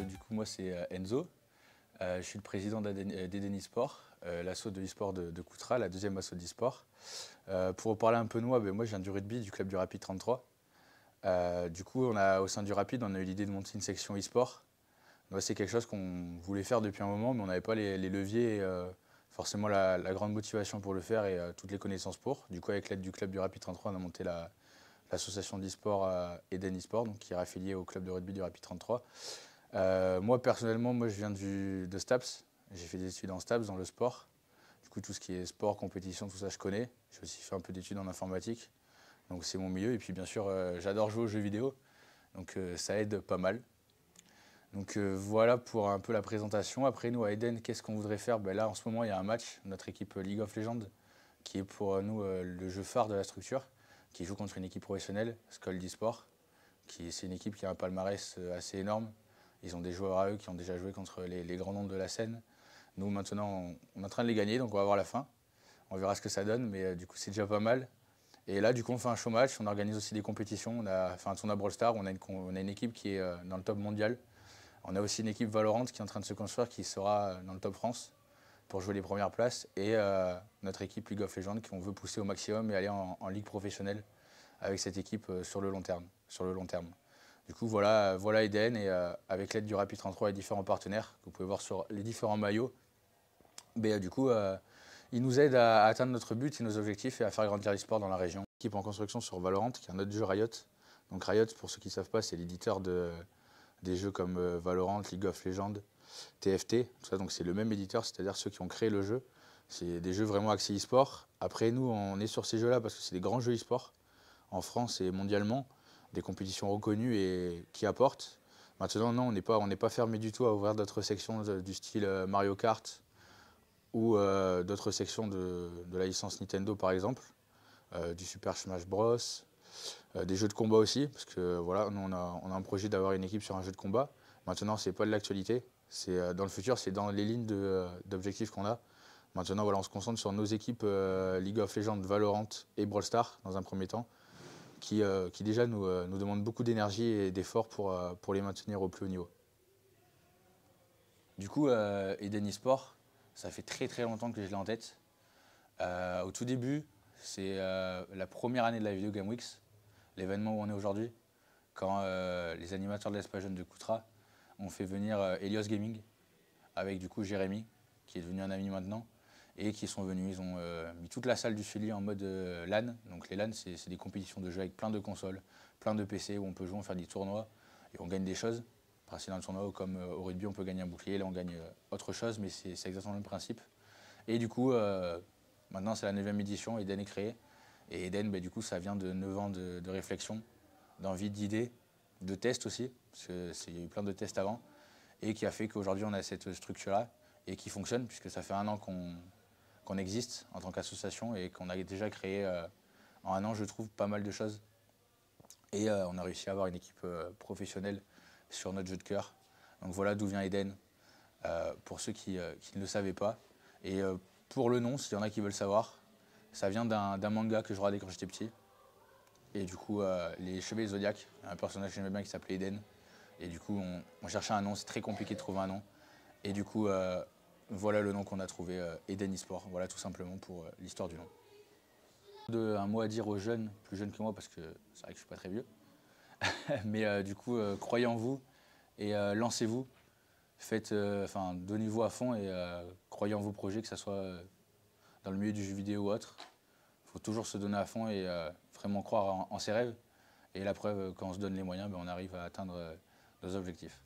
du coup, moi, c'est Enzo. Je suis le président d'Eden eSport, l'asso de eSport de Coutras, la deuxième asso d'eSport. Pour parler un peu de moi, moi, je viens du rugby, du club du Rapid 33. Du coup, au sein du Rapid, on a eu l'idée de monter une section eSport. C'est quelque chose qu'on voulait faire depuis un moment, mais on n'avait pas les leviers et forcément la grande motivation pour le faire et toutes les connaissances pour. Du coup, avec l'aide du club du Rapid 33, on a monté l'association d'eSport Eden eSport, donc qui est affiliée au club de rugby du Rapid 33. Moi, personnellement, je viens de STAPS. J'ai fait des études en STAPS, dans le sport. Du coup, tout ce qui est sport, compétition, tout ça, je connais. J'ai aussi fait un peu d'études en informatique. Donc, c'est mon milieu. Et puis, bien sûr, j'adore jouer aux jeux vidéo. Donc, ça aide pas mal. Donc, voilà pour un peu la présentation. Après, nous, à Eden, qu'est-ce qu'on voudrait faire? Là, en ce moment, il y a un match, notre équipe League of Legends, qui est pour nous le jeu phare de la structure, qui joue contre une équipe professionnelle, Skald eSport. C'est une équipe qui a un palmarès assez énorme. Ils ont des joueurs à eux qui ont déjà joué contre les grands noms de la scène. Nous, maintenant, on est en train de les gagner, donc on va voir la fin. On verra ce que ça donne, mais du coup, c'est déjà pas mal. Et là, du coup, on fait un show match, on organise aussi des compétitions. On a fait un tournoi Brawl Stars, on a une équipe qui est dans le top mondial. On a aussi une équipe Valorant qui est en train de se construire, qui sera dans le top France pour jouer les premières places. Et notre équipe League of Legends, qu'on veut pousser au maximum et aller en ligue professionnelle avec cette équipe sur le long terme. Du coup, voilà Eden, et avec l'aide du Rapid 33 et différents partenaires que vous pouvez voir sur les différents maillots, du coup, ils nous aident à atteindre notre but et nos objectifs et à faire grandir l'e-sport dans la région. Équipe en construction sur Valorant, qui est un autre jeu Riot. Donc Riot, pour ceux qui ne savent pas, c'est l'éditeur des jeux comme Valorant, League of Legends, TFT, tout ça. Donc c'est le même éditeur, c'est-à-dire ceux qui ont créé le jeu. C'est des jeux vraiment axés e-sport. Après, nous, on est sur ces jeux-là parce que c'est des grands jeux e-sport en France et mondialement, des compétitions reconnues et qui apportent. Maintenant, non, on n'est pas fermé du tout à ouvrir d'autres sections du style Mario Kart ou d'autres sections de la licence Nintendo, par exemple, du Super Smash Bros, des jeux de combat aussi, parce que voilà, nous, on a un projet d'avoir une équipe sur un jeu de combat. Maintenant, c'est pas de l'actualité. Dans le futur, c'est dans les lignes d'objectifs qu'on a. Maintenant, voilà, on se concentre sur nos équipes League of Legends, Valorant et Brawl Stars dans un premier temps, qui déjà nous demandent beaucoup d'énergie et d'efforts pour les maintenir au plus haut niveau. Du coup, Eden eSport, ça fait très très longtemps que je l'ai en tête. Au tout début, c'est la première année de la Video Game Weeks, l'événement où on est aujourd'hui, quand les animateurs de l'Espace Jeune de Coutras ont fait venir Helios Gaming, avec du coup Jérémy, qui est devenu un ami maintenant, et qui sont venus. Ils ont mis toute la salle du Sully en mode LAN. Donc les LAN, c'est des compétitions de jeux avec plein de consoles, plein de PC où on peut jouer, on fait des tournois et on gagne des choses. C'est dans le tournoi où, comme au rugby, on peut gagner un bouclier, là on gagne autre chose, mais c'est exactement le même principe. Et du coup, maintenant c'est la 9e édition, Eden est créé. Et Eden, du coup, ça vient de 9 ans de réflexion, d'envie, d'idées, de tests aussi, parce qu'il y a eu plein de tests avant, et qui a fait qu'aujourd'hui on a cette structure-là, et qui fonctionne, puisque ça fait 1 an qu'on existe en tant qu'association et qu'on a déjà créé en 1 an, je trouve, pas mal de choses. Et on a réussi à avoir une équipe professionnelle sur notre jeu de cœur. Donc voilà d'où vient Eden, pour ceux qui ne le savaient pas. Et pour le nom, s'il y en a qui veulent savoir, ça vient d'un manga que je regardais quand j'étais petit. Et du coup, les Chevaliers Zodiac, un personnage que j'aimais bien qui s'appelait Eden. Et du coup, on cherchait un nom, c'est très compliqué de trouver un nom. Et du coup, voilà le nom qu'on a trouvé, Eden eSport. Voilà tout simplement pour l'histoire du nom. Un mot à dire aux jeunes, plus jeunes que moi, parce que c'est vrai que je ne suis pas très vieux. Mais du coup, croyez en vous et lancez-vous. Donnez-vous à fond et croyez en vos projets, que ce soit dans le milieu du jeu vidéo ou autre. Il faut toujours se donner à fond et vraiment croire en ses rêves. Et la preuve, quand on se donne les moyens, on arrive à atteindre nos objectifs.